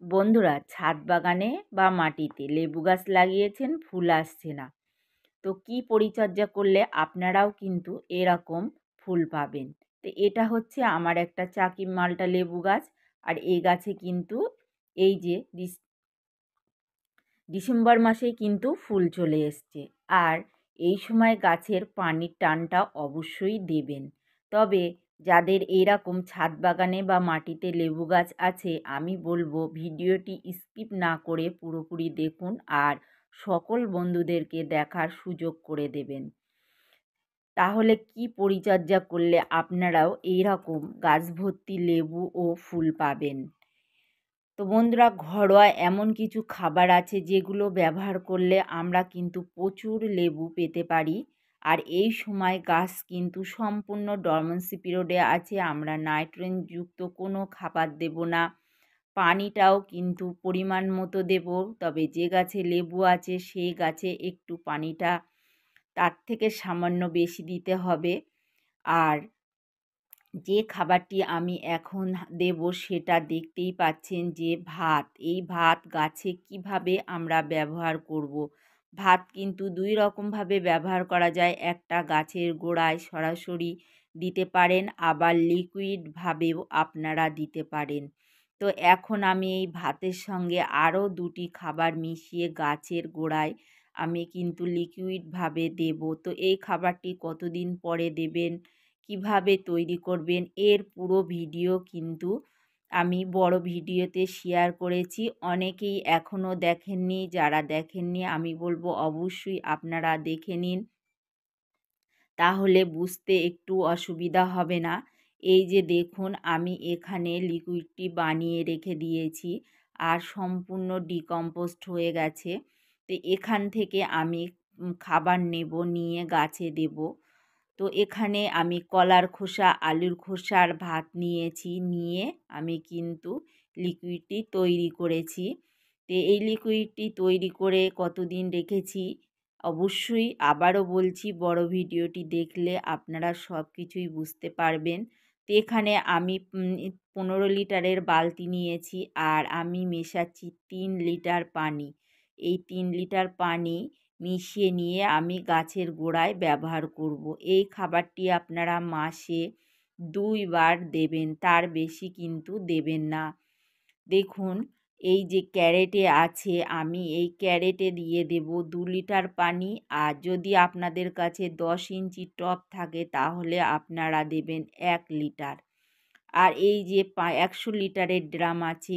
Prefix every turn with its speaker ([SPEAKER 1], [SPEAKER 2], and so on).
[SPEAKER 1] বন্ধুরা, ছাদ বাগানে বা মাটিতে লেবু গাছ লাগিয়েছেন, ফুল আসছে না, তো কি পরিচর্যা করলে আপনারাও কিন্তু এরকম ফুল পাবেন? তো এটা হচ্ছে আমার একটা চাকি মালটা লেবু গাছ। আর এই গাছে কিন্তু এই যে ডিসেম্বর মাসেই কিন্তু ফুল চলে এসছে। আর এই সময় গাছের পানির টানটা অবশ্যই দেবেন। তবে যাদের এইরকম ছাদ বাগানে বা মাটিতে লেবু গাছ আছে, আমি বলবো ভিডিওটি স্কিপ না করে পুরোপুরি দেখুন আর সকল বন্ধুদেরকে দেখার সুযোগ করে দেবেন। তাহলে কি পরিচর্যা করলে আপনারাও এইরকম গাছ ভর্তি লেবু ও ফুল পাবেন। তো বন্ধুরা, ঘরোয়া এমন কিছু খাবার আছে যেগুলো ব্যবহার করলে আমরা কিন্তু প্রচুর লেবু পেতে পারি। আর এই সময় গাছ কিন্তু সম্পূর্ণ ডরমেন্সি পিরিয়ডে আছে, আমরা নাইট্রোজেনযুক্ত কোনো খাবার দেব না। পানিটাও কিন্তু পরিমাণ মতো দেব, তবে যে গাছে লেবু আছে সেই গাছে একটু পানিটা তার থেকে সামান্য বেশি দিতে হবে। আর যে খাবারটি আমি এখন দেব সেটা দেখতেই পাচ্ছেন যে ভাত। এই ভাত গাছে কিভাবে আমরা ব্যবহার করব। ভাত কিন্তু দুই রকমভাবে ব্যবহার করা যায়, একটা গাছের গোড়ায় সরাসরি দিতে পারেন, আবার লিকুইডভাবেও আপনারা দিতে পারেন। তো এখন আমি এই ভাতের সঙ্গে আরও দুটি খাবার মিশিয়ে গাছের গোড়ায় আমি কিন্তু লিকুইডভাবে দেব। তো এই খাবারটি কতদিন পরে দেবেন, কিভাবে তৈরি করবেন, এর পুরো ভিডিও কিন্তু আমি বড় ভিডিওতে শেয়ার করেছি। অনেকেই এখনও দেখেননি, যারা দেখেননি আমি বলবো অবশ্যই আপনারা দেখে নিন, তাহলে বুঝতে একটু অসুবিধা হবে না। এই যে দেখুন, আমি এখানে লিকুইডটি বানিয়ে রেখে দিয়েছি আর সম্পূর্ণ ডিকম্পোস্ট হয়ে গেছে। তো এখান থেকে আমি খাবার নেব, নিয়ে গাছে দেব। তো এখানে আমি কলার খোসা, আলুর খোসার ভাত নিয়েছি, নিয়ে আমি কিন্তু লিকুইডটি তৈরি করেছি। তো এই লিকুইডটি তৈরি করে কতদিন রেখেছি অবশ্যই আবারও বলছি, বড় ভিডিওটি দেখলে আপনারা সব কিছুই বুঝতে পারবেন। তো এখানে আমি 15 লিটারের বালতি নিয়েছি আর আমি মেশাচ্ছি 3 লিটার পানি। এই 3 লিটার পানি মিশিয়ে নিয়ে আমি গাছের গোড়ায় ব্যবহার করব। এই খাবারটি আপনারা মাসে 2 বার দেবেন, তার বেশি কিন্তু দেবেন না। দেখুন, এই যে ক্যারেটে আছে, আমি এই ক্যারেটে দিয়ে দেব 2 লিটার পানি। আর যদি আপনাদের কাছে 10 ইঞ্চি টব থাকে তাহলে আপনারা দেবেন 1 লিটার। আর এই যে 100 লিটারের ড্রাম আছে,